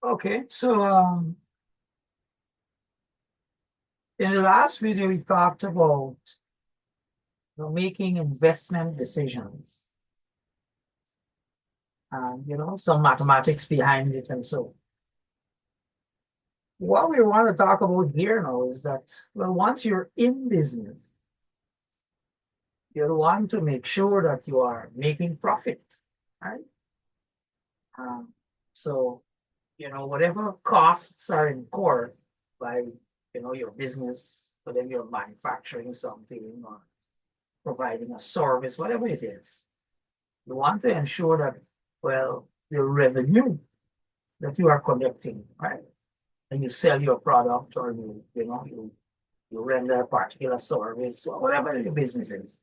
Okay, so in the last video we talked about making investment decisions and some mathematics behind it. And so what we want to talk about here now is that, well, once you're in business, you want to make sure that you are making profit, right? Um, so whatever costs are incurred by your business, whether you're manufacturing something or providing a service, whatever it is, you want to ensure that, well, the revenue that you are collecting, right? And you sell your product or you render a particular service or whatever your business is.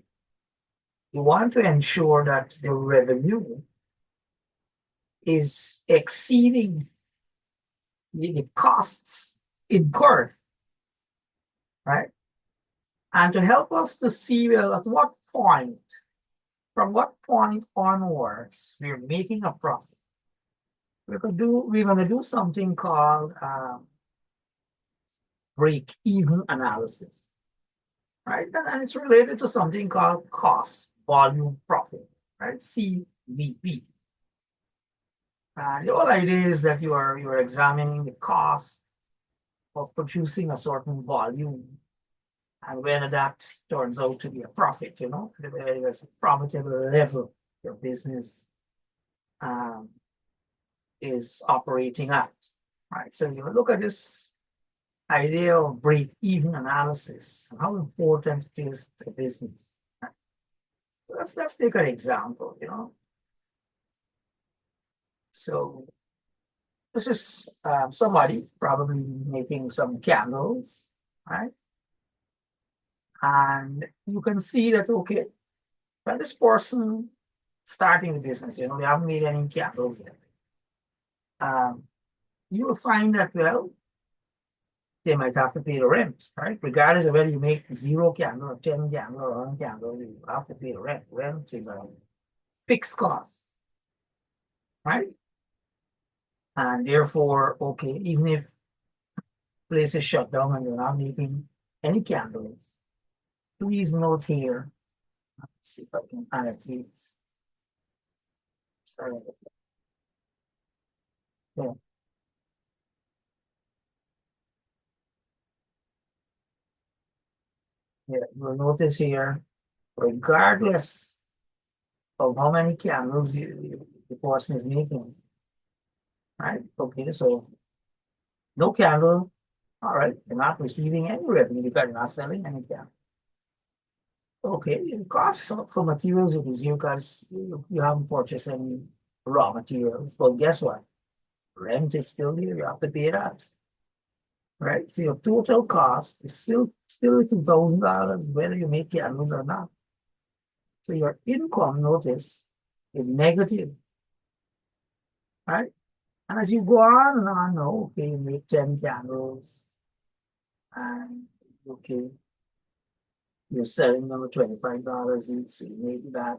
You want to ensure that the revenue is exceeding the costs incurred, right? And to help us to see, well, at what point, from what point onwards, we're making a profit. We're going to do something called break-even analysis, right? And it's related to something called cost volume profit, right? CVP. And the whole idea is that you're examining the cost of producing a certain volume, and whether that turns out to be a profit, whether there's a profitable level your business um, is operating at, right? So you look at this idea of break-even analysis and how important it is to the business. Right? So let's take an example. So this is somebody probably making some candles, right? And you can see that, okay, when this person starting the business, they haven't made any candles yet. Um, you will find that, well, they might have to pay the rent, right? Regardless of whether you make 0 candle or 10 candle or 1 candle, you have to pay the rent. Rent is a fixed cost, right? And therefore, okay, even if place is shut down and you're not making any candles, please note here, let's see if I can annotate. Sorry. Yeah, yeah, you'll notice here, regardless of how many candles the person is making, right? Okay, so no candle, all right, you're not receiving any revenue because you're not selling any candle. Okay, the cost for materials is you because you haven't purchased any raw materials. But guess what? Rent is still there, you have to pay that. Right? So your total cost is still $2,000 whether you make candles or not. So your income, notice, is negative, right? And as you go on and on, now, okay, you make 10 candles, and okay, you're selling them at $25 each, so you make that.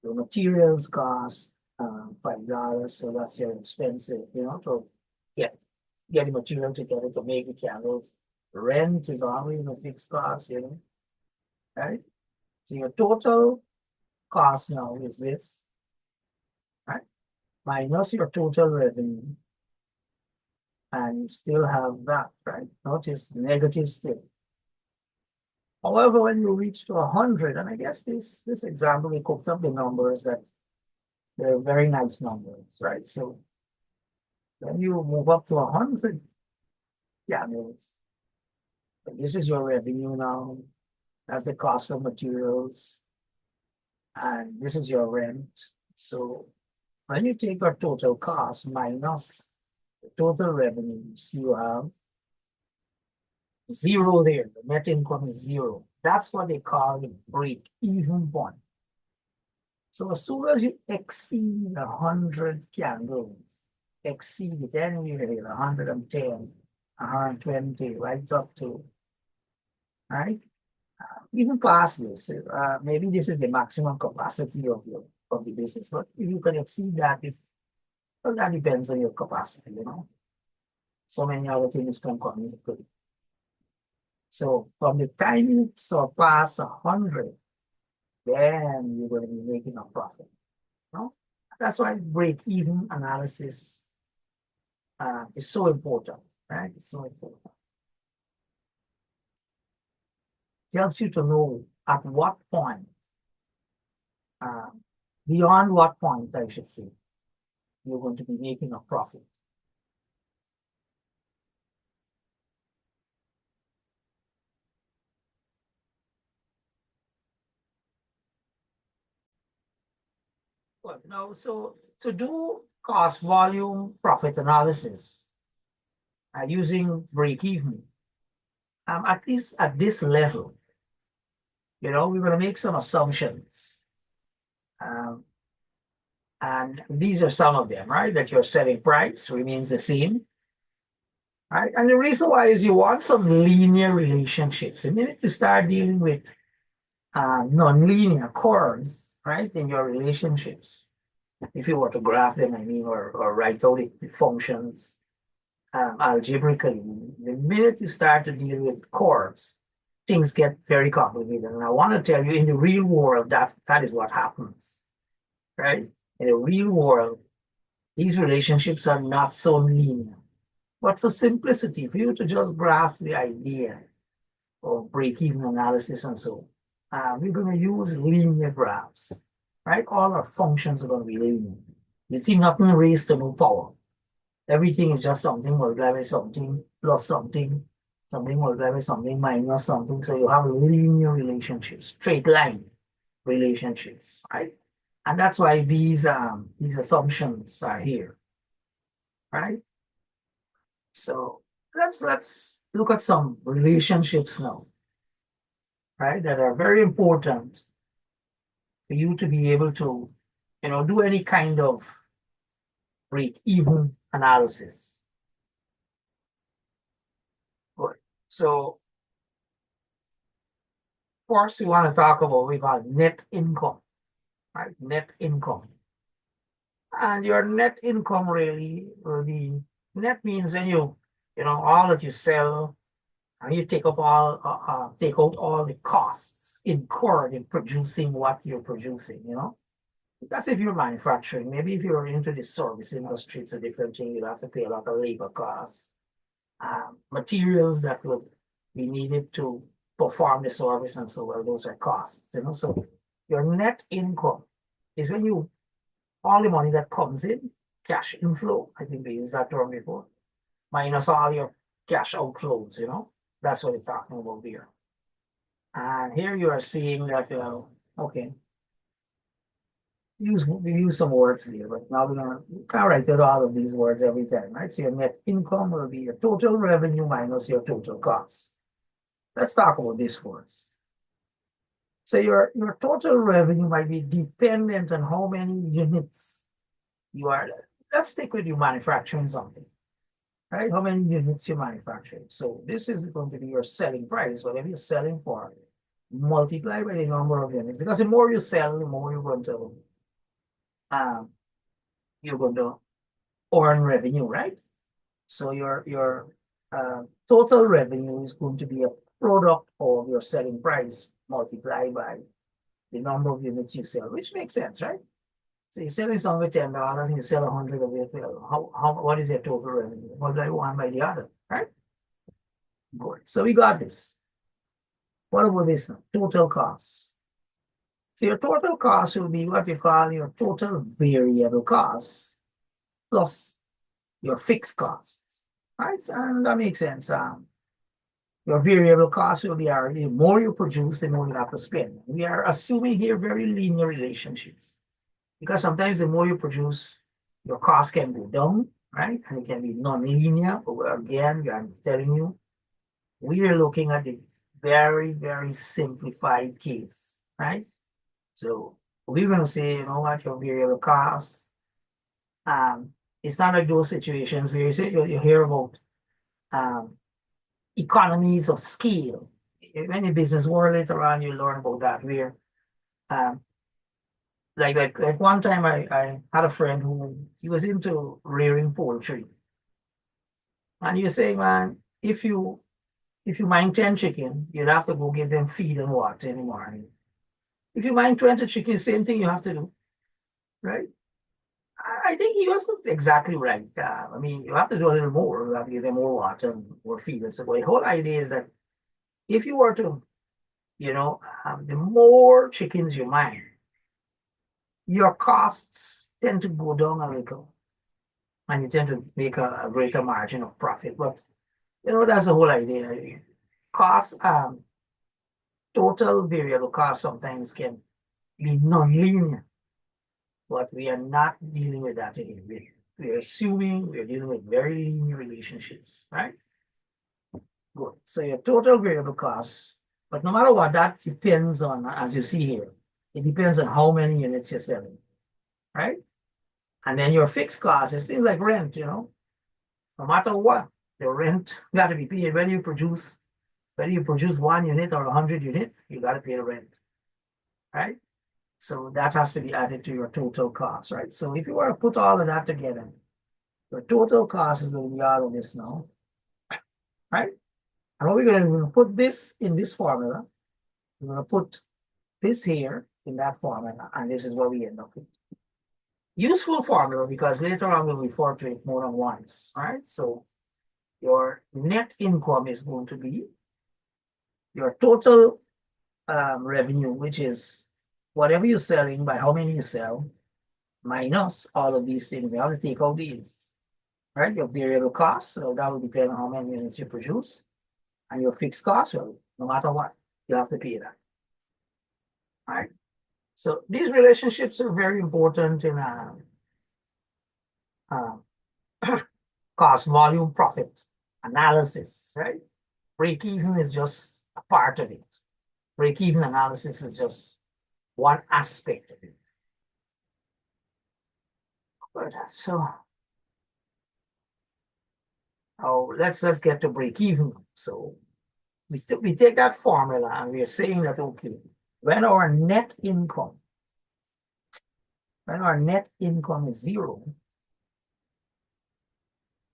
The materials cost $5, so that's your expensive, to get get the material together to make the candles. Rent is always a fixed cost, right? So your total cost now is this, right? Minus your total revenue, and you still have that, right? Notice negative still. However, when you reach to 100, and I guess this example, we cooked up the numbers that they're very nice numbers, right? So when you move up to 100 candles, this is your revenue now. That's the cost of materials, and this is your rent. So when you take our total cost minus the total revenues, you have zero there. The net income is zero. That's what they call the break-even point. So as soon as you exceed 100 candles, exceed it anywhere, 110, 120, right up to, right? Even past this, maybe this is the maximum capacity of the business. But if you can exceed that, if Well, that depends on your capacity, you know. So many other things can come into play. So from the time you surpass 100, then you're going to be making a profit. You know? That's why break-even analysis is so important, right? It's so important. It helps you to know at what point, uh, beyond what point, I should say, you're going to be making a profit. Well, no, so to do cost volume profit analysis using break even, at least at this level, we're going to make some assumptions. Um, and these are some of them, right? That your selling price remains the same, right? And the reason why is you want some linear relationships. And then if you start dealing with non-linear chords, right, in your relationships, if you were to graph them, I mean, or write out the functions algebraically, the minute you start to deal with chords, things get very complicated. And I want to tell you, in the real world, that is what happens, right? In the real world, these relationships are not so linear. But for simplicity, for you to just graph the idea of break-even analysis and so we're going to use linear graphs, right? All our functions are going to be linear. You see nothing raised to no power. Everything is just something multiplied by something plus something, something multiplied by something minus something. So you have linear relationships, straight line relationships, right? And that's why these assumptions are here, right? So let's look at some relationships now, right? That are very important for you to be able to, do any kind of break-even analysis. Good. So first, we want to talk about what we call net income, right? Net income. And your net income really will be, net means when all that you sell, and you take out all the costs incurred in producing what you're producing, That's if you're manufacturing. Maybe if you're into the service industry, it's a different thing. You'll have to pay a lot of labor costs, materials that would be needed to perform the service, and so well, those are costs, So your net income is when all the money that comes in, cash inflow, I think we used that term before, minus all your cash outflows, That's what we're talking about here. And here you are seeing that, okay, we use some words here, but now we're gonna write out all of these words every time, right? So your net income will be your total revenue minus your total costs. Let's talk about this first. So your total revenue might be dependent on how many units you are. Let's stick with you manufacturing something, right? How many units you manufacture. So this is going to be your selling price, whatever you're selling for, multiply by the number of units. Because the more you sell, the more um, you're going to earn revenue, right? So your total revenue is going to be a product of your selling price multiplied by the number of units you sell, which makes sense, right? So you're selling something for $10 and you sell 100 of it. Well, what is your total revenue? Multiply one by the other, right? Good. So we got this. What about this now? Total costs. So your total cost will be what you call your total variable costs plus your fixed costs, right? And that makes sense. Your variable costs will be the more you produce, the more you have to spend. We are assuming here very linear relationships because sometimes the more you produce, your cost can go down, right? And it can be non-linear. But again, I'm telling you, we are looking at the very, very simplified case, right? So we're going to say, you know what, your variable costs. It's not like those situations where you hear about um, economies of scale. In the business world later on, you learn about that where um, like one time I had a friend who he was into rearing poultry. And you say, man, if you mind 10 chicken, you'd have to go give them feed and water in the morning. If you mind 20 chickens, same thing you have to do, right? I think he wasn't exactly right. I mean, you have to do a little more. You have to give them more water and more feed and so the whole idea is that if you were to, the more chickens you mind, your costs tend to go down a little and you tend to make a greater margin of profit. But, that's the whole idea. Cost, total variable cost sometimes can be non-linear, but we are not dealing with that here. We're assuming we're dealing with very linear relationships, right? Good. So your total variable cost, but no matter what, that depends on, as you see here, it depends on how many units you're selling, right? And then your fixed cost is things like rent, no matter what, the rent got to be paid whether you produce 1 unit or 100 units, you got to pay the rent, right? So that has to be added to your total cost, right? So if you were to put all of that together, your total cost is going to be all of this now, right? And what we're going to put this in this formula. We're going to put this here in that formula, and this is what we end up with. Useful formula because later on we'll refer to it more than once, all right? So your net income is going to be your total revenue, which is whatever you're selling by how many you sell, minus all of these things. We have to take out these, right? Your variable costs, so that will depend on how many units you produce, and your fixed costs, well, no matter what, you have to pay that. All right. So these relationships are very important in uh, cost, volume, profit analysis, right? Break even is just a part of it. Break even analysis is just one aspect of it. But so, let's get to break even. So we take that formula and we are saying that okay, when our net income is zero,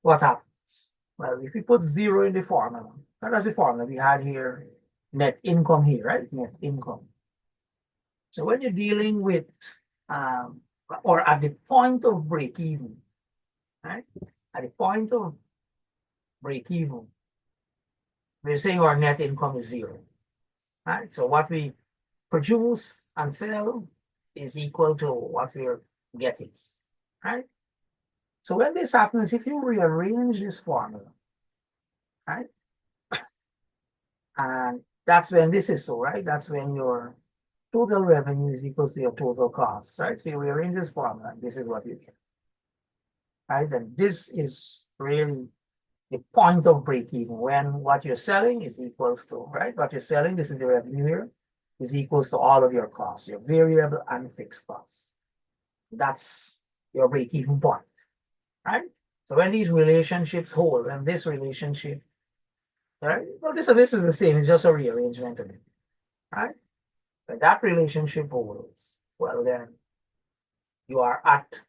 what happens? Well, if we put zero in the formula, that's the formula we had here, net income here, right? Net income. So when you're dealing with, or at the point of break even, right? At the point of break even, we're saying our net income is zero, right? So what we produce and sell is equal to what we're getting, right? So when this happens, if you rearrange this formula, right? And that's when this is so, right? That's when your total revenue is equal to your total cost, right? So you rearrange this formula, and this is what you get, right? And this is really the point of break even when what you're selling is equals to, right? What you're selling, this is the revenue here, is equals to all of your costs, your variable and fixed costs. That's your break even point, right? So when these relationships hold, and this relationship, right? Well, this is the same, it's just a rearrangement of it, right? But that relationship holds, well, then you are at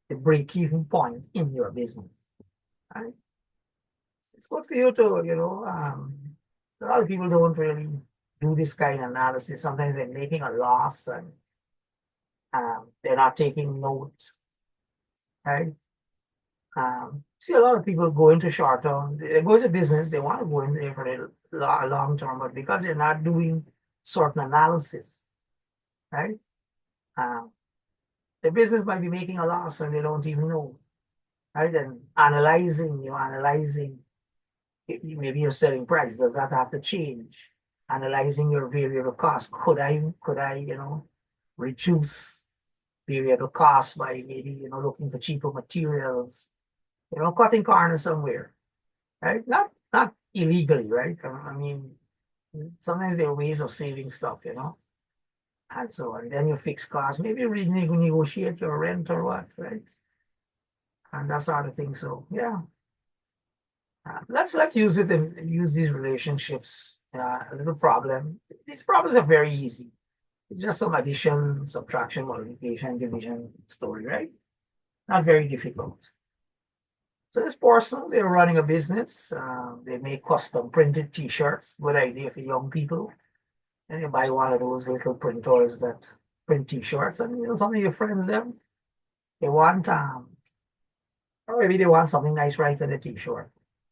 the break-even point in your business, right? It's good for you to, a lot of people don't really do this kind of analysis. Sometimes they're making a loss and they're not taking notes, right? See a lot of people go into short term, they go into business, they want to go in there for the long term, but because they're not doing certain analysis, right? Um, the business might be making a loss and they don't even know, right? And analyzing, maybe your selling price, does that have to change? Analyzing your variable cost, could I, reduce variable cost by maybe, looking for cheaper materials, cutting corners somewhere, right? Not illegally, right? I mean, sometimes there are ways of saving stuff, and so on. Then your fixed cost, maybe renegotiate your rent or what, right? And that sort of thing. So yeah, let's use it and use these relationships. A little problem. These problems are very easy. It's just some addition, subtraction, multiplication, division story, right? Not very difficult. So this person, they're running a business. They make custom printed T-shirts. Good idea for young people. And you buy one of those little printers that print T-shirts, and some of your friends them they want or maybe they want something nice right in the T-shirt,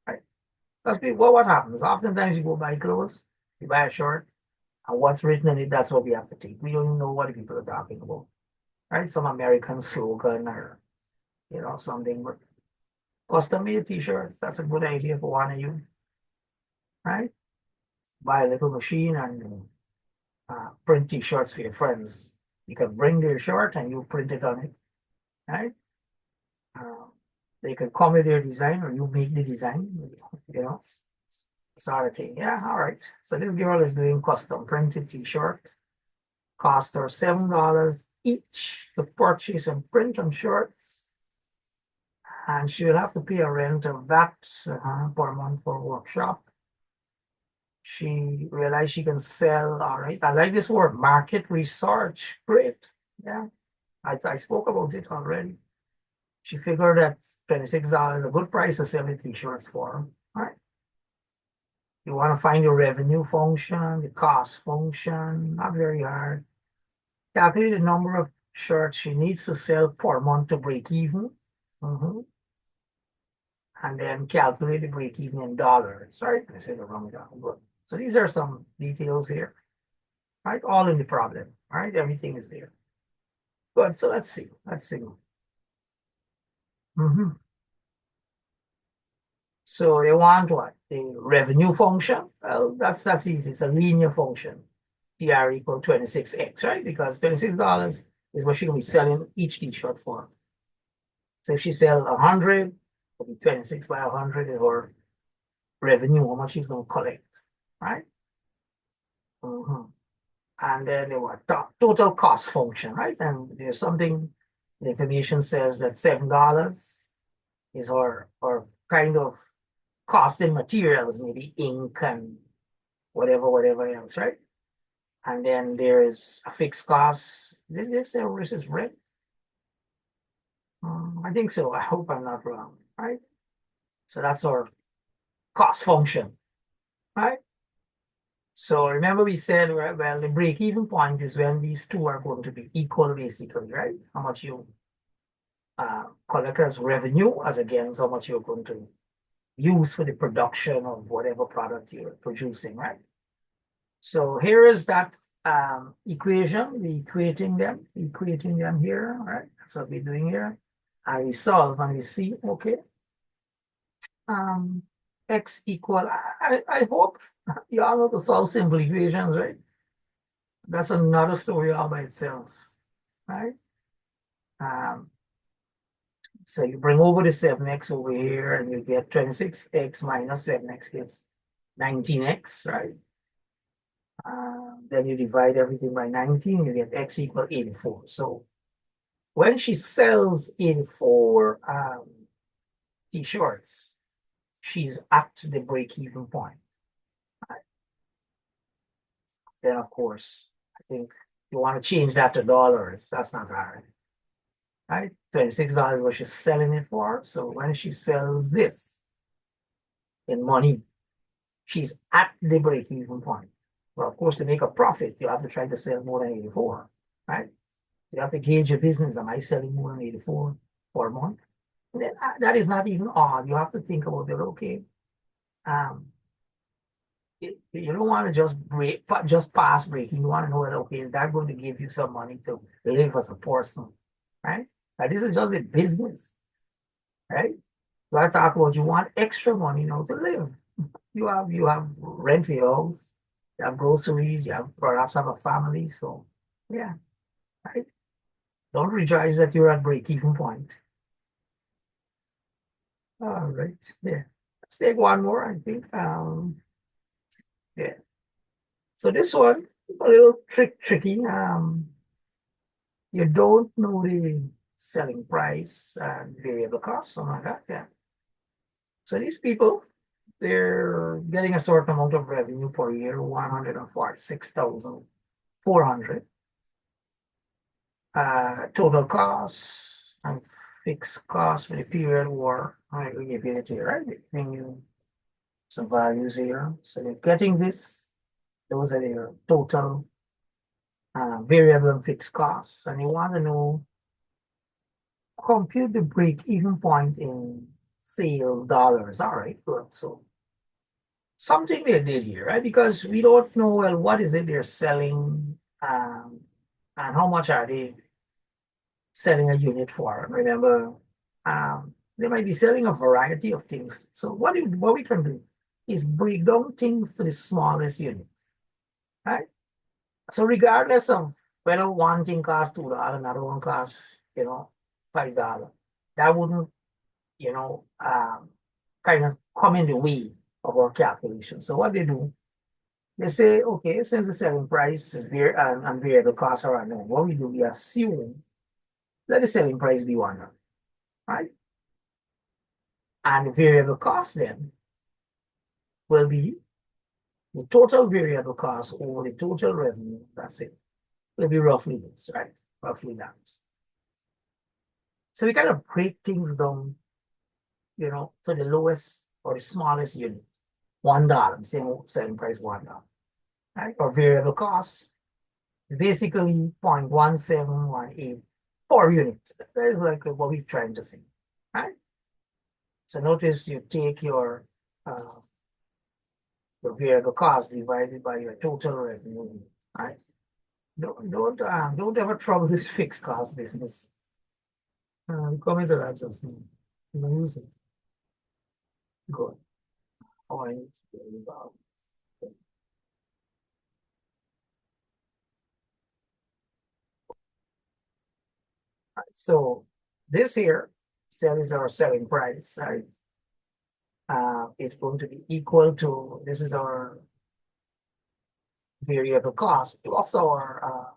right? Because well, what happens? Oftentimes you go buy clothes, you buy a shirt, and what's written in it, that's what we have to take. We don't even know what the people are talking about, right? Some American slogan or something. But custom made T-shirts, that's a good idea for one of you, right? Buy a little machine and print T-shirts for your friends. You can bring their shirt and you print it on it, right? Uh, they can come with their design or you make the design, you know, sort of thing. Yeah, all right. So this girl is doing custom printed T-shirt. Cost her $7 each to purchase and print on shirts. And she will have to pay a rent of that per month for workshop. She realized she can sell. All right. I like this word, market research. Great. Yeah. I spoke about it already. She figured that $26 is a good price to sell the t-shirts for. All right. You want to find your revenue function, the cost function, not very hard. Calculate the number of shirts she needs to sell per month to break even. Mhm. And then calculate the break even in dollars, right? I said the wrong dollar. Good. So these are some details here, right? All in the problem, right? Everything is there. Good. So let's see. Let's see. Mhm. So they want what? The revenue function. Well, that's easy. It's a linear function. TR equal 26x, right? Because $26 is what she's gonna be selling each t-shirt for. So if she sell 100, it'll be 26 by 100 is her revenue, how much she's gonna collect, right? Mhm. And then the what total cost function, right? And there's something the information says that $7 is our kind of cost in materials, maybe ink and whatever else, right? And then there's a fixed cost. Did they say versus rent? I think so. I hope I'm not wrong, right? So that's our cost function, right? So remember we said, right, well, the break-even point is when these two are going to be equal, basically, right? How much you collect as revenue as against how much you're going to use for the production of whatever product you're producing, right? So here is that equation, we equating them here, all right? That's what we're doing here. And we solve and we see, okay, um, x equal, I hope you all know to solve simple equations, right? That's another story all by itself, right? Um, so you bring over the 7x over here and you get 26x minus 7x gets 19x, right? Then you divide everything by 19, you get x equal 84. So when she sells 84 t-shirts, she's at the break-even point. Right? Then, of course, I think you want to change that to dollars. That's not hard. Right? $26 what she's selling it for. So when she sells this in money, she's at the break-even point. Well, of course, to make a profit, you have to try to sell more than 84, right? You have to gauge your business. Am I selling more than 84 per month? And then, that is not even odd. You have to think about it. Okay, um, you don't want to just just pass breaking. You want to know that okay, is that going to give you some money to live as a person, right? Now, this is just a business, right? You got to talk about you want extra money, to live. You have rent for your house, you have groceries, you have perhaps have a family. So yeah, right. Don't rejoice that you're at break-even point. All right. Yeah. Let's take one more, I think. Yeah. So this one, a little tricky. You don't know the selling price and variable cost, something like that. Yeah. So these people, they're getting a certain amount of revenue per year, 146,400. total costs and fixed costs for the period war. I will give it here, right? Giving you some values here. So you're getting this. Those are your total variable and fixed costs. And you want to know, compute the break-even point in sales dollars. All right, good. So something they did here, right? Because we don't know, well, what is it they're selling, and how much are they selling a unit for? Remember, they might be selling a variety of things. So what we can do is break down things to the smallest unit, right? So regardless of whether one thing costs $2, another one costs, $5, that wouldn't, kind of come in the way of our calculation. So what they do, they say, okay, since the selling price is and variable costs are unknown, what we do, we assume let the selling price be one, right? And the variable cost then will be the total variable cost over the total revenue. That's it. Will be roughly this, right? Roughly that. So we kind of break things down, to the lowest or the smallest unit. $1, same selling price $1, right? Or variable cost is basically 0.1718 per unit. That is like what we're trying to say, right? So notice you take your variable cost divided by your total revenue, right? Don't ever trouble this fixed cost business. Come into that just now. Use it. Good. Point result. So this here is our selling price, right? It's going to be equal to, this is our variable cost plus our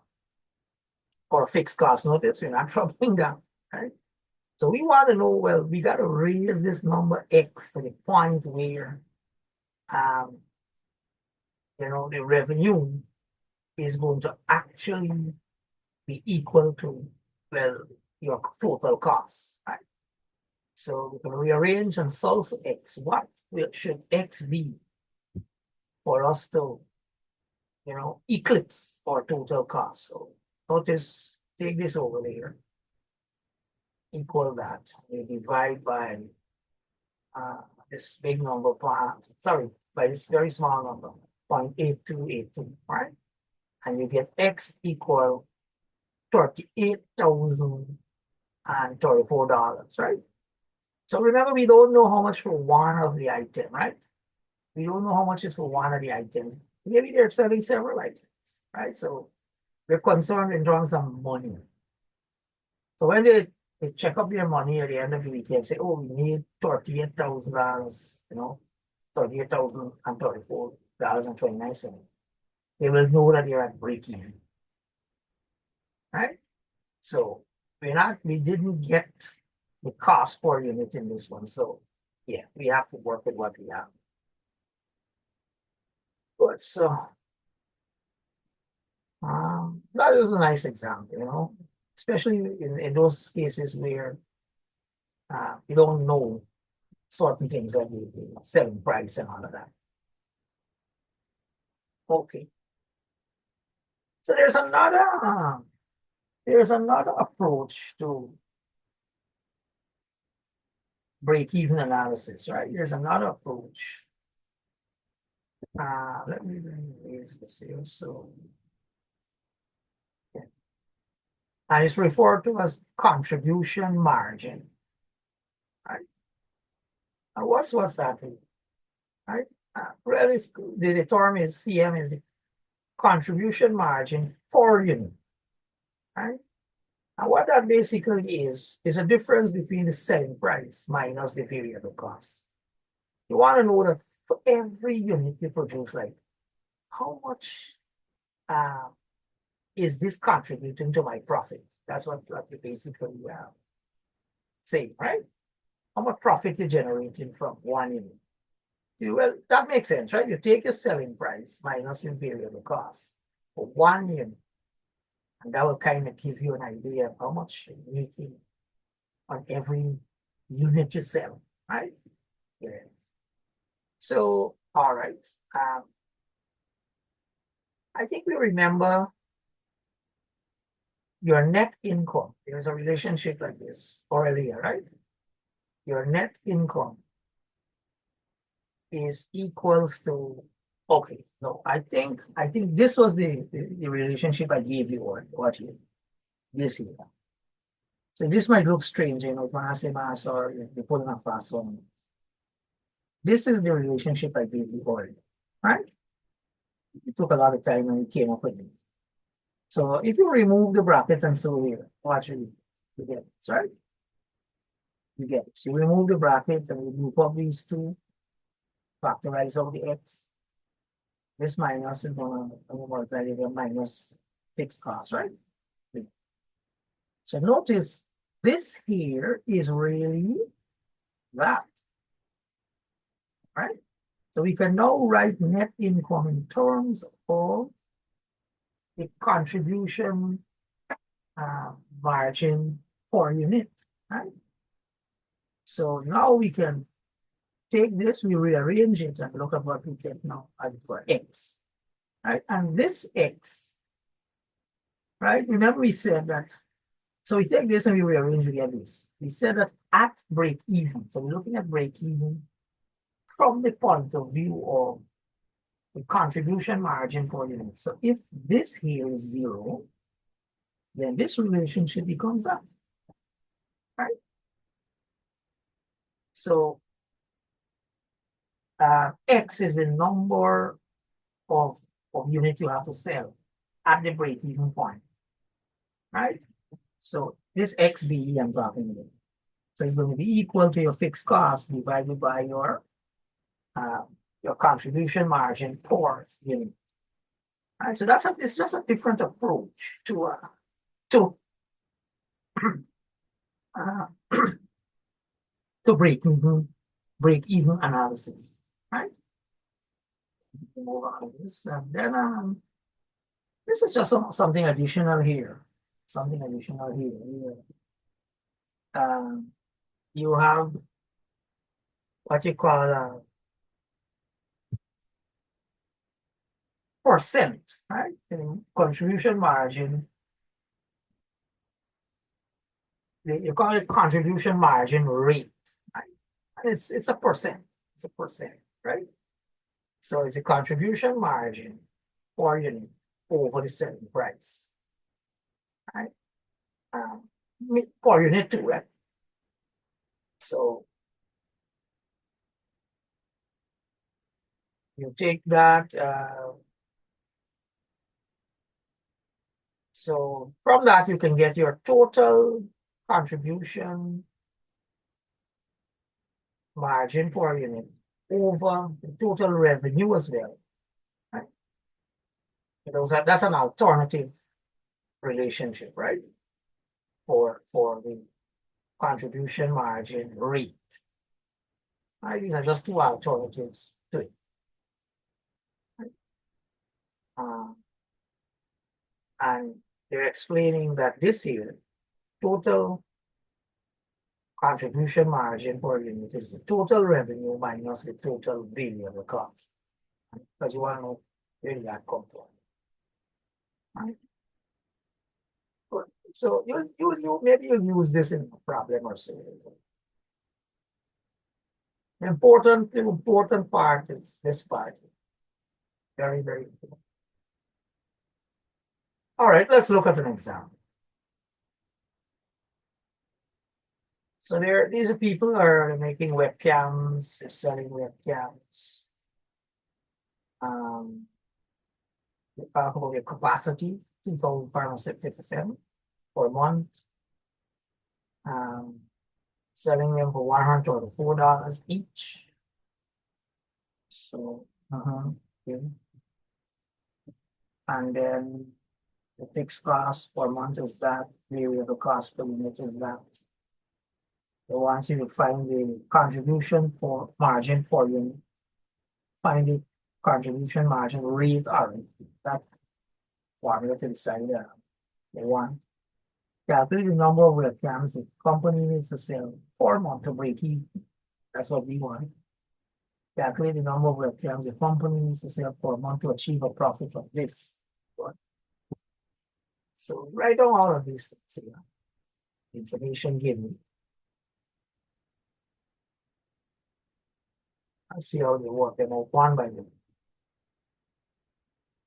fixed cost. Notice we're not troubling that, right? So we want to know, well, we got to raise this number x to the point where, um, the revenue is going to actually be equal to, well, your total cost, right? So we can rearrange and solve for x. What should x be for us to, eclipse our total cost? So notice, take this over there, equal that. We divide by this big number, sorry, by this very small number, 0.8282, right? And you get x equal $38,034, right? So remember, we don't know how much for one of the item, right? We don't know how much is for one of the items. Maybe they're selling several items, right? So we're concerned in terms of money. So when they check up their money at the end of the week and say, oh, we need $38,000, $38,034.29. They will know that you're at break even, right? So we didn't get the cost per unit in this one. So yeah, we have to work with what we have. But so that is a nice example, especially in those cases where you don't know certain things like the selling price and all of that. Okay. So there's another approach to break-even analysis, right? There's another approach. Let me raise this here. So, yeah. And it's referred to as contribution margin, right? And what's that mean, right? Really, the term is CM is the contribution margin per unit, right? And what that basically is a difference between the selling price minus the variable cost. You want to know that for every unit you produce, like how much uh, is this contributing to my profit? That's what you basically say, right? How much profit you're generating from one unit. Well, that makes sense, right? You take your selling price minus your variable cost for one unit, And that will kind of give you an idea of how much you're making on every unit you sell, right? Yes. So, all right. I think we remember your net income. There's a relationship like this earlier, right? Your net income is equals to, okay, no, I think this was the relationship I gave you or what you this here. So this might look strange, when I say mass or you're putting a fast one. This is the relationship I gave you earlier, right? It took a lot of time and we came up with this. So if you remove the bracket and so here, watch it, you get this, right? You get it. So you remove the bracket and you group up these two, factorize out the x. This minus is going to multiply the minus fixed cost, right? So notice this here is really that, right? So we can now write net income in terms of the contribution margin per unit, right? So now we can take this, we rearrange it and look at what we get now as for x, right? And this x, right? Remember we said that, so we take this and we rearrange, we get this. We said that at break even, so we're looking at break even from the point of view of the contribution margin per unit. So if this here is 0, then this relationship becomes that, right? So X is the number of units you have to sell at the break-even point, right? So this XBE I'm talking about. So it's going to be equal to your fixed cost divided by your contribution margin per unit. All right, so it's just a different approach to uh, to break even analysis, right? Move on to this, and then this is just something additional here. Something additional here. You have what you call percent, right? And contribution margin. You call it contribution margin rate, right? And it's a percent. It's a percent, right? So it's a contribution margin per unit over the selling price, right? Per unit too, right? So you take that. So from that, you can get your total contribution margin per unit over the total revenue as well. Right? That's an alternative relationship, right? For the contribution margin rate. Right? These are just two alternatives to it. Right? And they're explaining that this year, total contribution margin per unit is the total revenue minus the total variable cost. Because you want to know where that comes from. Right? So you maybe you'll use this in a problem or so. The important part is this part. Very, very important. All right, let's look at an example. So these are people who are making webcams, they're selling webcams. They talk about their capacity, 2,557 for a month. Selling them for $124 each. So, okay. And then the fixed cost per month is that, variable cost per unit is that. They want you to find the contribution for margin per unit. Find the contribution margin rate or that formula to decide They want calculate the number of webcams the company needs to sell for a month to break even. That's what we want. Calculate the number of webcams the company needs to sell for a month to achieve a profit of this. So write down all of these things here. Information given. I see how they work them out one by one.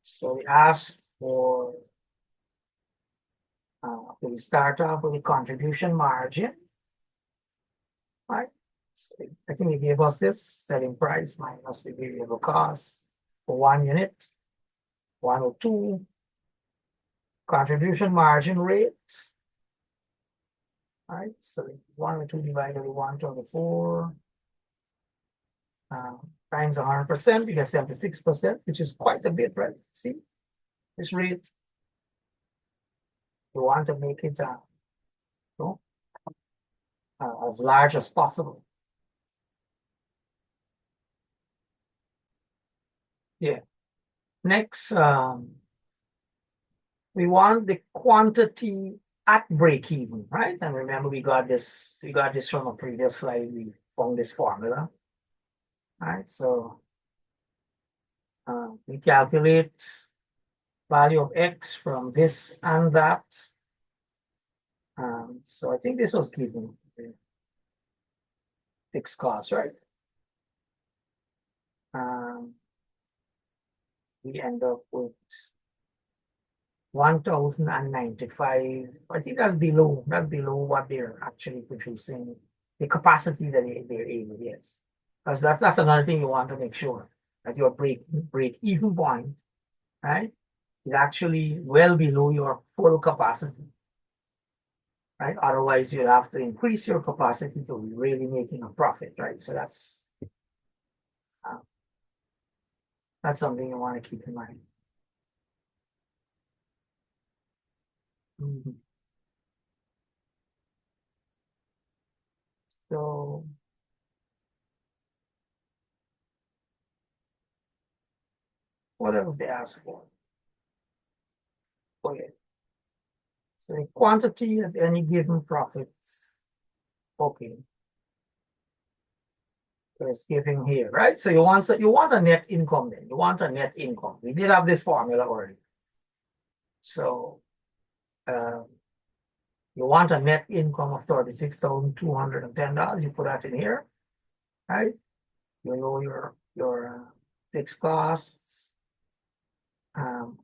So we ask for we start off with the contribution margin. Right? So I think it gave us this selling price minus the variable cost for 1 unit, 102, contribution margin rate. All right, so 102 divided by 124 times 100%, we get 76%, which is quite a bit, right? See, this rate, you want to make it as large as possible. Yeah. Next, we want the quantity at break even, right? And remember, we got this from a previous slide. We found this formula. All right, so we calculate value of X from this and that. So I think this was given fixed cost, right? We end up with 1,095. I think that's below what they're actually producing, the capacity that they're able, yes. Because that's another thing you want to make sure that your break even point, right, is actually well below your full capacity. Right? Otherwise, you'll have to increase your capacity to be really making a profit, right? So that's something you want to keep in mind. So what else they ask for? Okay. So the quantity of any given profits. Okay. So it's given here, right? So you want a net income then. You want a net income. We did have this formula already. So you want a net income of $36,210. You put that in here, right? You know your fixed costs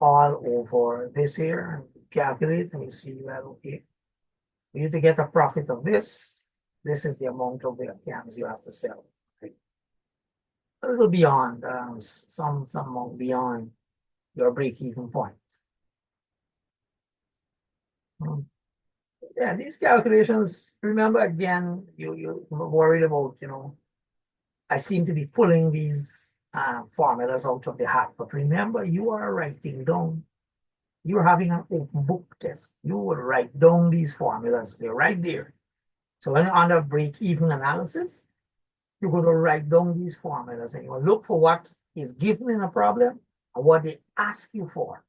all over this here, and calculate, and you see, well, okay, we need to get a profit of this. This is the amount of webcams you have to sell. Right? A little beyond, some amount beyond your break-even point. Yeah, these calculations, remember again, you're worried about, I seem to be pulling these formulas out of the hat, but remember, you are writing down, you're having an open book test. You will write down these formulas, they're right there. So when you're under break-even analysis, you're going to write down these formulas and you'll look for what is given in a problem and what they ask you for.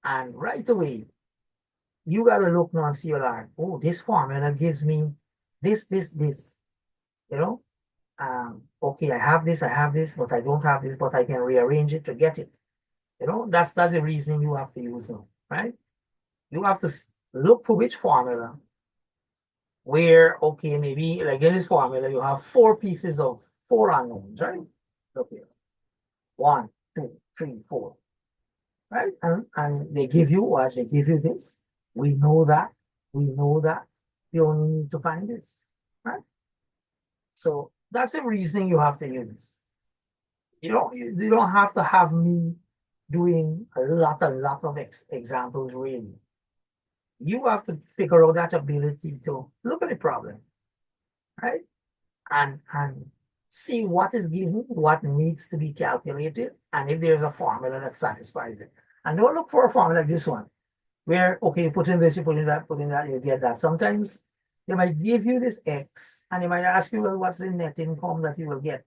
And right away, you got to look now and see, like, oh, this formula gives me this. Okay, I have this, but I don't have this, but I can rearrange it to get it. That's the reasoning you have to use now, right? You have to look for which formula where, okay, maybe like in this formula, you have 4 pieces of 4 unknowns, right? Look here. 1, 2, 3, 4. Right? And they give you what? They give you this. We know that. You only need to find this. Right? So that's the reasoning you have to use. You don't have to have me doing a lot of examples really. You have to figure out that ability to look at the problem, right? And see what is given, what needs to be calculated, and if there's a formula that satisfies it. And don't look for a formula like this one, where, okay, you put in this, you put in that, you get that. Sometimes they might give you this X, and they might ask you, well, what's the net income that you will get?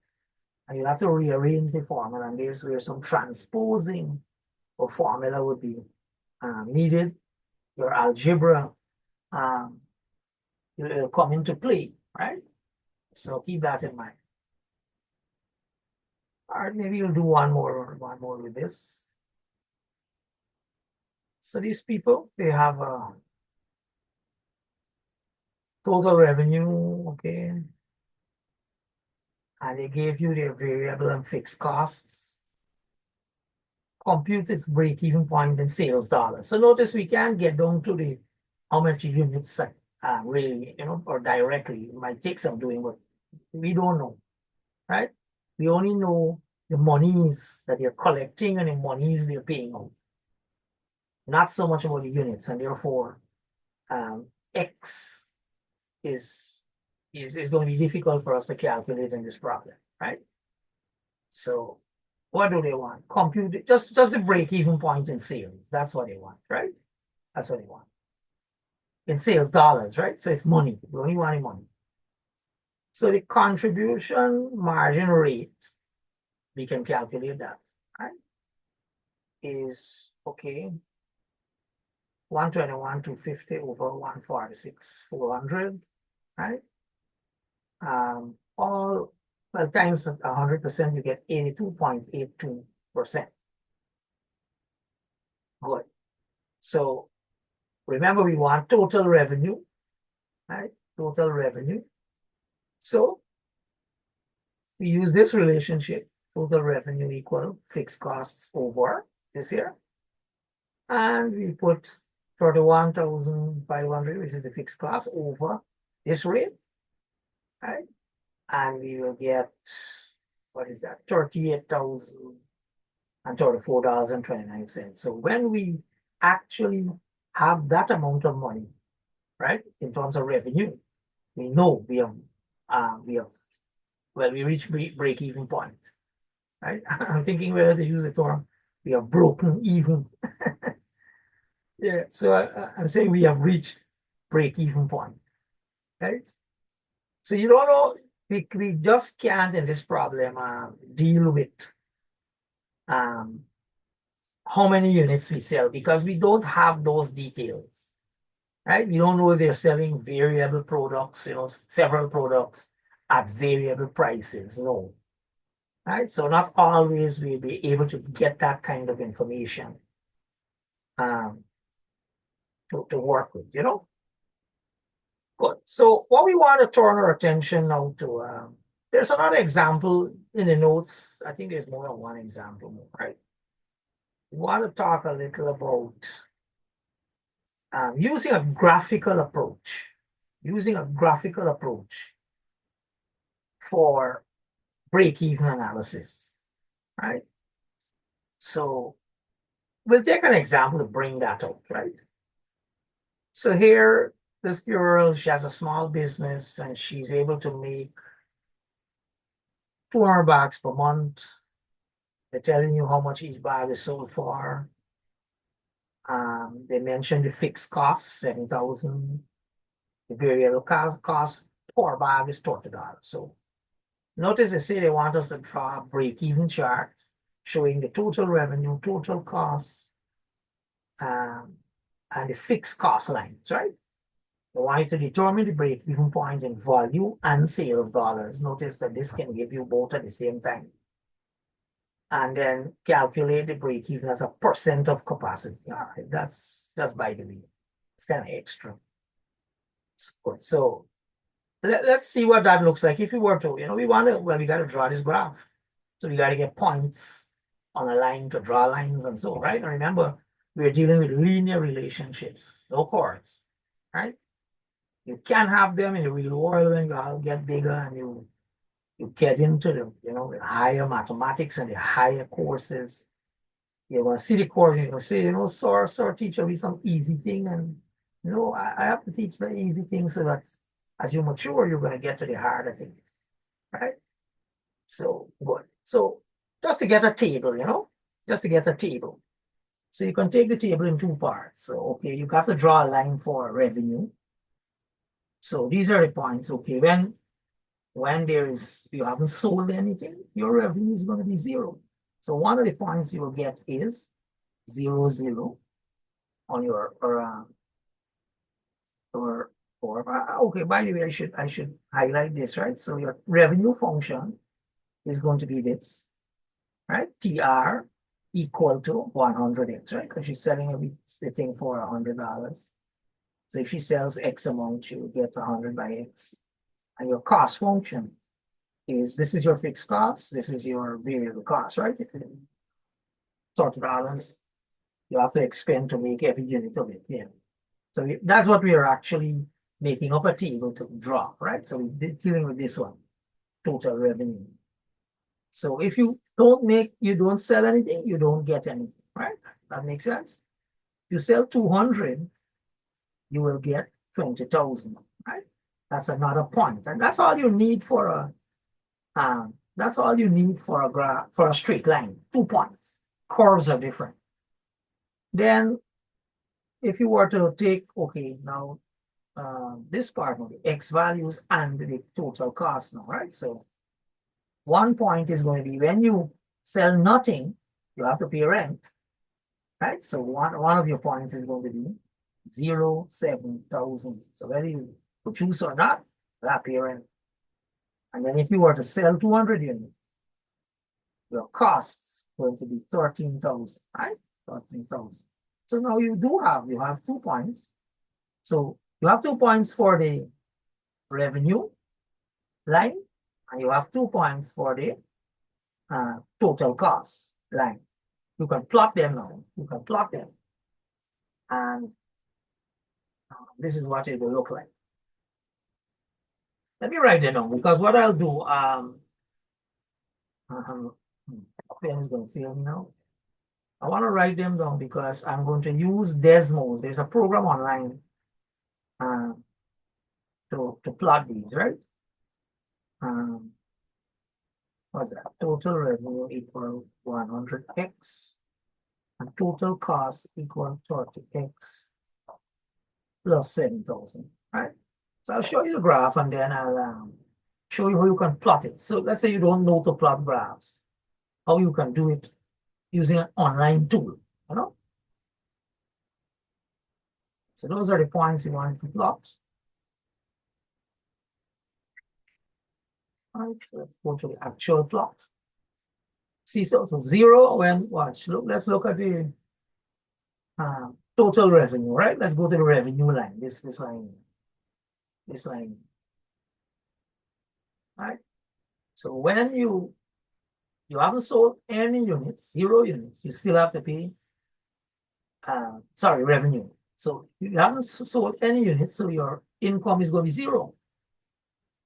And you have to rearrange the formula, and there's where some transposing of formula would be needed your algebra will come into play, right? So keep that in mind. All right, maybe you'll do one more with this. So these people, they have a total revenue, okay, and they gave you their variable and fixed costs. Compute its break-even point in sales dollars. So notice we can't get down to the how much units really, or directly. It might take some doing, but we don't know, right? We only know the monies that they're collecting and the monies they're paying out. Not so much about the units, and therefore X is going to be difficult for us to calculate in this problem, right? So what do they want? Compute just the break-even point in sales. That's what they want, right? That's what they want. In sales dollars, right? So it's money. We only want money. So the contribution margin rate, we can calculate that, right? Is okay. 121 to 50 over 146, 400, right? All well, times 100%, you get 82.82%. Good. So remember, we want total revenue, right? Total revenue. So we use this relationship, total revenue equal fixed costs over this here. And we put 31,500, which is the fixed cost, over this rate, right? And we will get, what is that? 38,000 and $34.29. So when we actually have that amount of money, right, in terms of revenue, we know we reach break-even point, right? I'm thinking whether to use the term we have broken even. Yeah, so I'm saying we have reached break-even point, right? So you don't know, we just can't in this problem deal with how many units we sell because we don't have those details, right? We don't know if they're selling variable products, several products at variable prices. No, right? So not always we'll be able to get that kind of information to work with, Good. So what we want to turn our attention now to, there's another example in the notes. I think there's more than one example, right? We want to talk a little about using a graphical approach. Using a graphical approach for break-even analysis, right? So we'll take an example to bring that out, right? So here, this girl, she has a small business and she's able to make $200 per month. They're telling you how much each bag is sold for. They mentioned the fixed cost, 7,000. The variable cost per bag is $20. So notice they say they want us to draw a break-even chart showing the total revenue, total costs, and the fixed cost lines, right? They want you to determine the break-even point in value and sales dollars. Notice that this can give you both at the same time. And then calculate the break-even as a percent of capacity. All right, that's just by the way. It's kind of extra. Good. So let's see what that looks like. If we were to, we got to draw this graph. So we got to get points on a line to draw lines and so, right? And remember, we're dealing with linear relationships, no chords, right? You can have them in the real world when you all get bigger and you get into the higher mathematics and the higher courses. You're gonna see the course, you're gonna say, sir, teach me some easy thing. And I have to teach the easy things so that as you mature, you're gonna get to the harder things, right? So good. So just to get a table, just to get a table. So you can take the table in two parts. So okay, you got to draw a line for revenue. So these are the points. Okay, when you haven't sold anything, your revenue is going to be zero. So one of the points you will get is 0, 0 on your Okay, by the way, I should highlight this, right? So your revenue function is going to be this, right? TR equal to 100x, right? Because she's selling the thing for $100. So if she sells X amount, she will get 100 by X. And your cost function is, this is your fixed cost, this is your variable cost, right? Sort of balance, you have to expend to make every unit of it, yeah. So that's what we are actually making up a table to draw, right? So we're dealing with this one, total revenue. So if you don't sell anything, you don't get anything, right? That makes sense. If you sell 200, you will get 20,000, right? That's another point. And that's all you need for a graph, for a straight line, 2 points. Curves are different. Then if you were to take, okay, now this part of the X values and the total cost now, right? So 1 point is going to be when you sell nothing, you have to pay rent, right? So one of your points is going to be 7,000. So whether you produce or not, you have to pay rent. And then if you were to sell 200 units, your costs going to be 13,000, right? 13,000. So now you have 2 points. So you have 2 points for the revenue line, and you have 2 points for the total cost line. You can plot them now. You can plot them. And this is what it will look like. Let me write them down, because what I'll do, pen is going to fail me now. I want to write them down because I'm going to use Desmos. There's a program online to plot these, right? What's that? Total revenue equal 100x and total cost equal 30x plus 7,000, right? So I'll show you the graph and then I'll show you how you can plot it. So let's say you don't know to plot graphs, how you can do it using an online tool, you know? So those are the points you want to plot. All right, so let's go to the actual plot. See, so 0 when, watch, let's look at the total revenue, right? Let's go to the revenue line, this line. This line. Right? So when you haven't sold any units, 0 units, you still have to pay, revenue. So you haven't sold any units, so your income is going to be 0.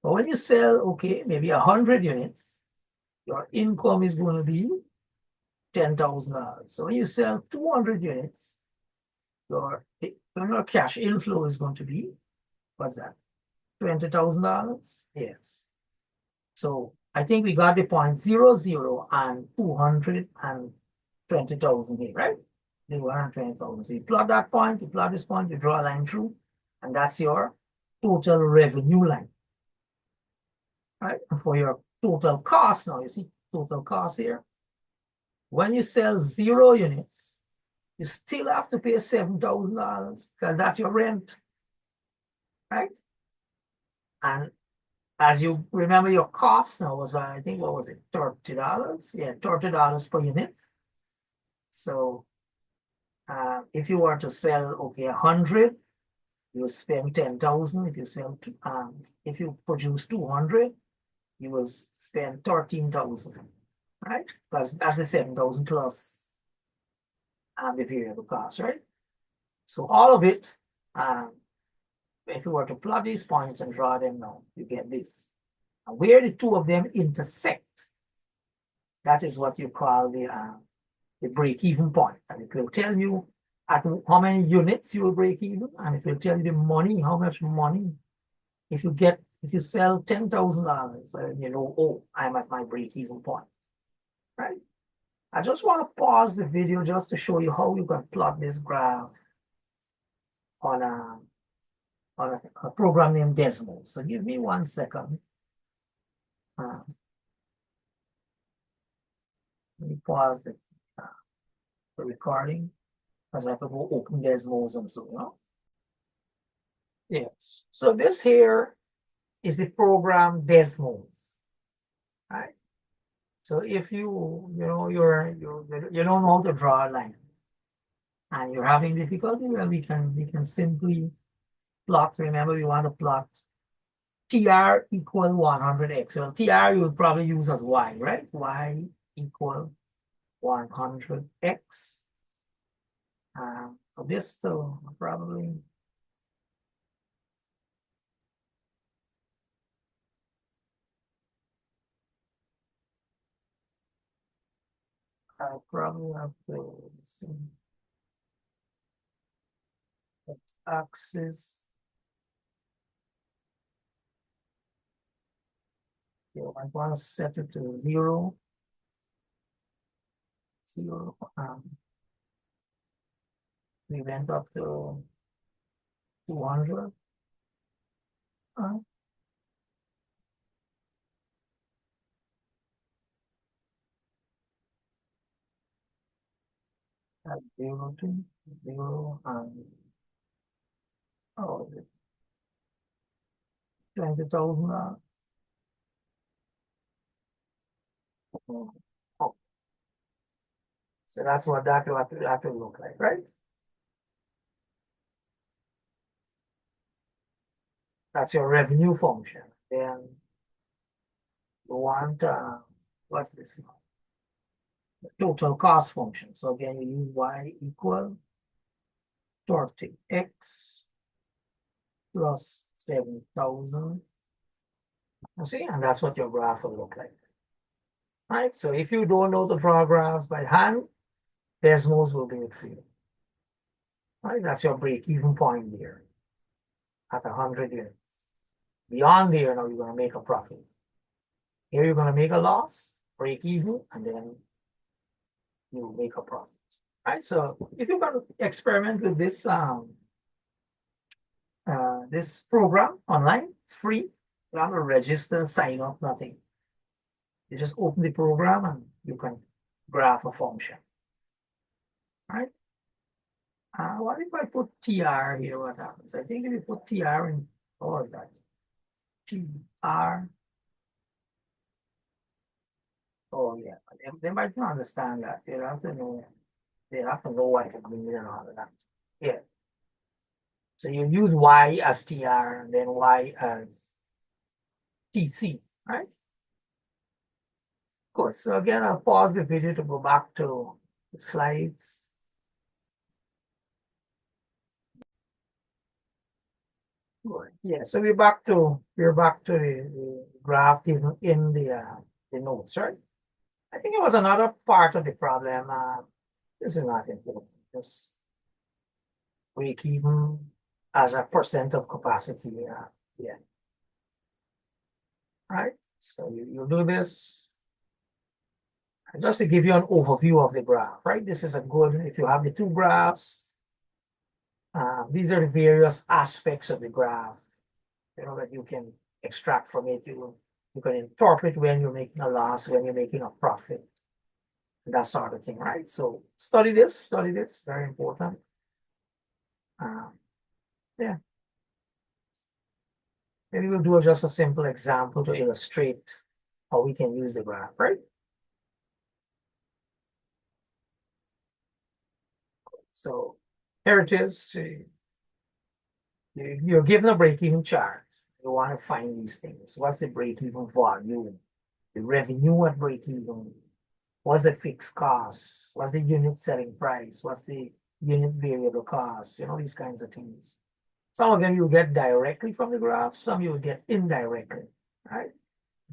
But when you sell, okay, maybe 100 units, your income is going to be $10,000. So when you sell 200 units, your cash inflow is going to be, what's that? $20,000? Yes. So I think we got the point 0, 0, and 220,000 here, right? 220,000. So you plot that point, you plot this point, you draw a line through, and that's your total revenue line, right? And for your total cost now, you see total cost here. When you sell 0 units, you still have to pay $7,000 because that's your rent, right? And as you remember, your cost now was, I think, what was it, $30? Yeah, $30 per unit. So if you were to sell, okay, 100, you spend 10,000. If you produce 200, you will spend 13,000, right? Because that's the 7,000 plus the variable cost, right? So all of it, if you were to plot these points and draw them now, you get this. And where the two of them intersect, that is what you call the break-even point. And it will tell you at how many units you will break even, and it will tell you the money, how much money. If you sell $10,000, well, you know, oh, I'm at my break-even point, right? I just want to pause the video just to show you how you can plot this graph on a program named Desmos. So give me 1 second. Let me pause the recording because I have to go open Desmos and so on. Yes. So this here is the program Desmos, right? So if you know you don't know how to draw a line and you're having difficulty, well, we can simply plot. Remember, we want to plot TR equal 100x. Well, TR you would probably use as Y, right? Y equal 100x. So this still probably I probably have to see x-axis. So I want to set it to 0, 0. We went up to 200. Uh, at 0 to 0 and oh, 20,000. Oh, so that's what that will look like, right? That's your revenue function. Then you want what's this? The total cost function. So again, you use y equal 30x plus 7,000. You see, and that's what your graph will look like. Right? So if you don't know to draw graphs by hand, Desmos will do it for you. Right? That's your break-even point there at 100 units. Beyond there, now you're going to make a profit. Here you're going to make a loss, break even, and then you make a profit. Right? So if you're going to experiment with this program online, it's free. You don't have to register, sign up, nothing. You just open the program and you can graph a function. Right? What if I put TR here? What happens? I think if you put TR in, what was that? TR. Oh yeah, they might not understand that. They have to know. They have to know what it means and all of that. Yeah. So you use Y as TR and then Y as TC, right? Of course. So again, I'll pause the video to go back to the slides. Good. Yeah. So we're back to the graph given in the notes, right? I think it was another part of the problem. This is not important. Just break even as a percent of capacity. Yeah. Right. So you do this. And just to give you an overview of the graph, right? This is a good, if you have the two graphs, these are the various aspects of the graph, that you can extract from it. You can interpret when you're making a loss, when you're making a profit, that sort of thing, right? So study this, very important. Yeah, maybe we'll do just a simple example to illustrate how we can use the graph, right? So here it is. You're given a break-even chart. You want to find these things. What's the break-even volume? The revenue at break-even? What's the fixed cost? What's the unit selling price? What's the unit variable cost? These kinds of things. Some of them you get directly from the graph, some you will get indirectly, right?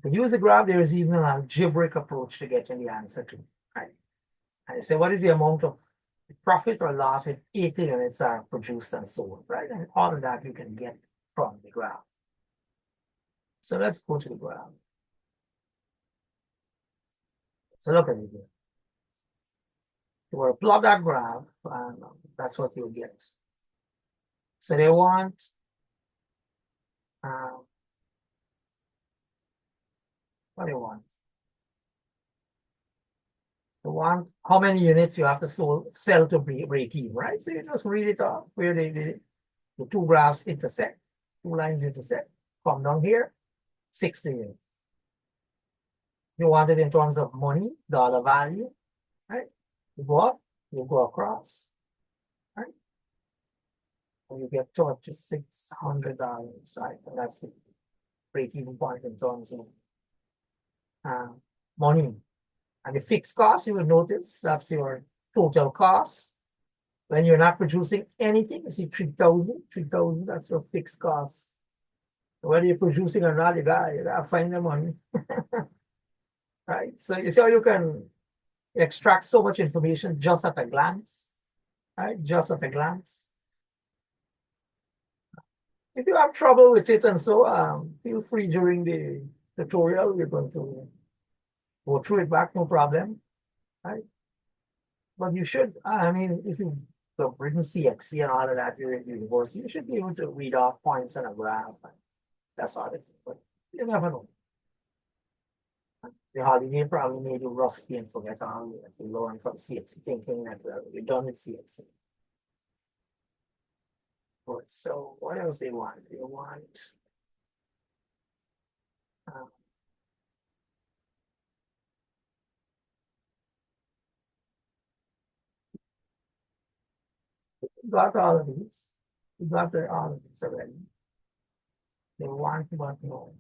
To use the graph, there is even an algebraic approach to getting the answer to, right? And say, what is the amount of profit or loss if 80 units are produced and sold, right? And all of that you can get from the graph. So let's go to the graph. So look at it here. You will plot that graph, and that's what you'll get. So they want what do you want? They want how many units you have to sell to break even, right? So you just read it off where the two graphs intersect. two lines intersect, come down here, 60 units. You want it in terms of money, dollar value, right? You go up, you go across, right? And you get $2,600, right? And that's the break-even point in terms of money. And the fixed cost, you will notice that's your total cost. When you're not producing anything, you see 3,000, that's your fixed cost. Whether you're producing or not, you gotta find the money. Right? So you see how you can extract so much information just at a glance, right? Just at a glance. If you have trouble with it and so, feel free during the tutorial. We're going to go through it back, no problem, right? But you should, I mean, if you've written CXC and all of that, you're in university, you should be able to read off points on a graph. That's all it is, but you never know. The holiday probably made you rusty and forget all you learn from CXC, thinking that you're done with CXC. Good. So what else they want? They want got all of these. We got all of this already. They want but no.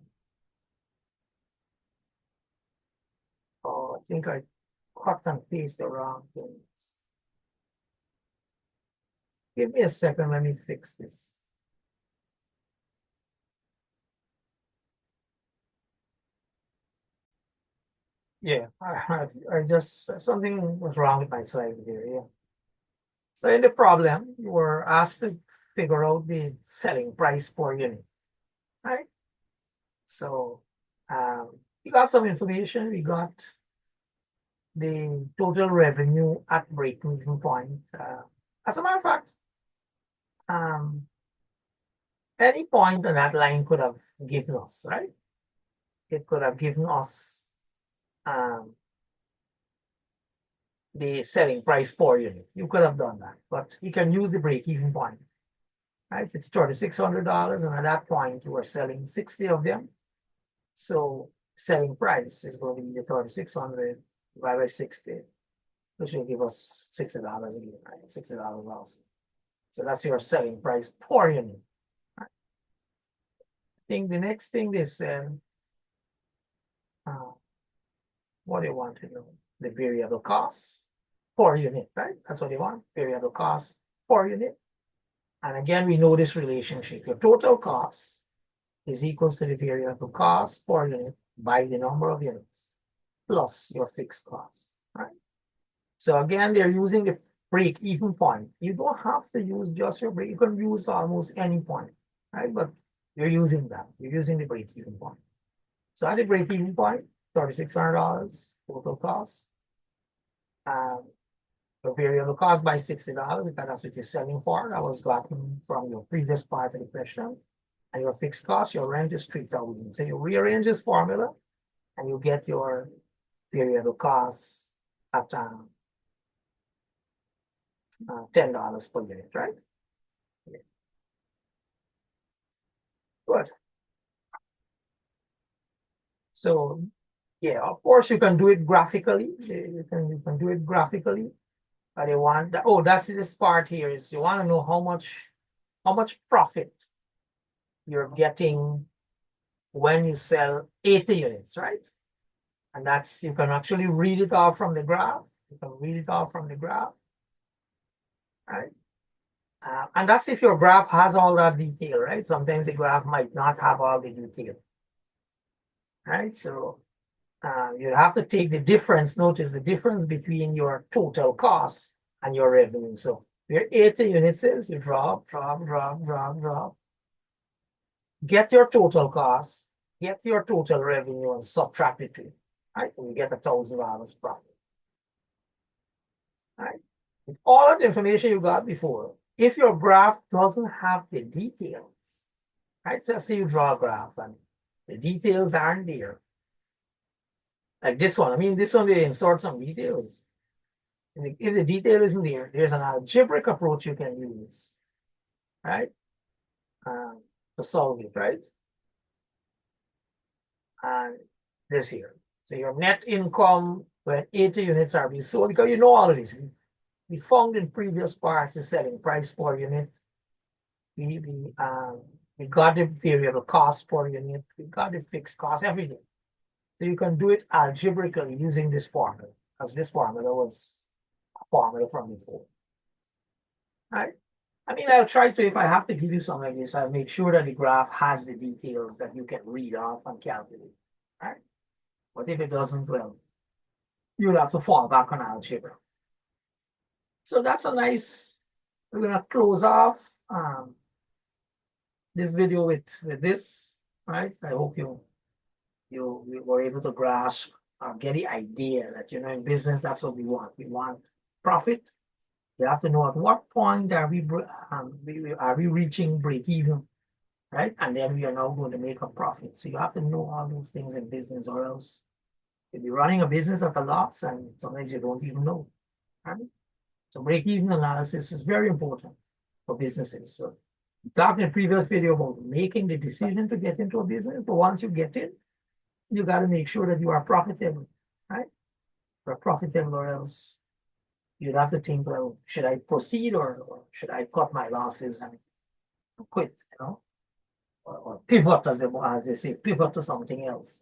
Oh, I think I cut and paste the wrong things. Give me a second, let me fix this. Yeah, I just, something was wrong with my slide here, yeah. So in the problem, you were asked to figure out the selling price per unit, right? So we got some information. We got the total revenue at break-even point. As a matter of fact, any point on that line could have given us, right? It could have given us the selling price per unit. You could have done that, but you can use the break-even point, right? It's $3,600, and at that point, you were selling 60 of them. So selling price is going to be the 3,600 divided by 60, which will give us $60 again, right? $60 also. So that's your selling price per unit. Right? I think the next thing they said, what do you want to know? The variable cost per unit, right? That's what they want, variable cost per unit. And again, we know this relationship. Your total cost is equals to the variable cost per unit by the number of units plus your fixed cost, right? So again, they're using the break-even point. You don't have to use just your break. You can use almost any point, right? But you're using that. You're using the break-even point. So at the break-even point, $3,600 total cost. The variable cost by $60, because that's what you're selling for. That was gotten from your previous part of the question. And your fixed cost, your rent is $3,000. So you rearrange this formula and you get your variable cost at $10 per unit, right? Yeah. Good. So yeah, of course you can do it graphically. You can do it graphically. But they want that. Oh, that's this part here is you want to know how much profit you're getting when you sell 80 units, right? And that's, you can actually read it off from the graph. You can read it off from the graph, right? And that's if your graph has all that detail, right? Sometimes the graph might not have all the detail, right? So you have to take the difference, notice the difference between your total cost and your revenue. So your 80 units is, you drop, get your total cost, get your total revenue, and subtract it to, right? And you get $1,000 profit, right? With all of the information you got before, if your graph doesn't have the details, right? So say you draw a graph and the details aren't there. Like this one, I mean, this one, they insert some details. If the detail isn't there, there's an algebraic approach you can use, right? to solve it, right? And this here. So your net income when 80 units are being sold, because you know all of this. We found in previous parts the selling price per unit. We we um we got the variable cost per unit, we got the fixed cost, everything. So you can do it algebraically using this formula, because this formula was a formula from before. Right? I mean, I'll try to, if I have to give you something like this, I'll make sure that the graph has the details that you can read off and calculate. Right? But if it doesn't, well, you'll have to fall back on algebra. So that's a nice, we're gonna close off this video with this, right? I hope you were able to grasp or get the idea that, you know, in business, that's what we want. We want profit. You have to know at what point are we reaching break even, right? And then we are now going to make a profit. So you have to know all those things in business, or else you'll be running a business at a loss, and sometimes you don't even know, right? So break even analysis is very important for businesses. So we talked in a previous video about making the decision to get into a business, but once you get in, you got to make sure that you are profitable, right? You're profitable, or else you'd have to think, well, should I proceed, or should I cut my losses and quit, you know, or pivot, as they say, pivot to something else.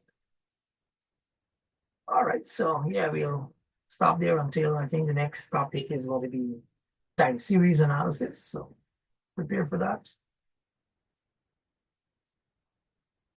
All right, so yeah, we'll stop there until I think the next topic is going to be time series analysis. So prepare for that.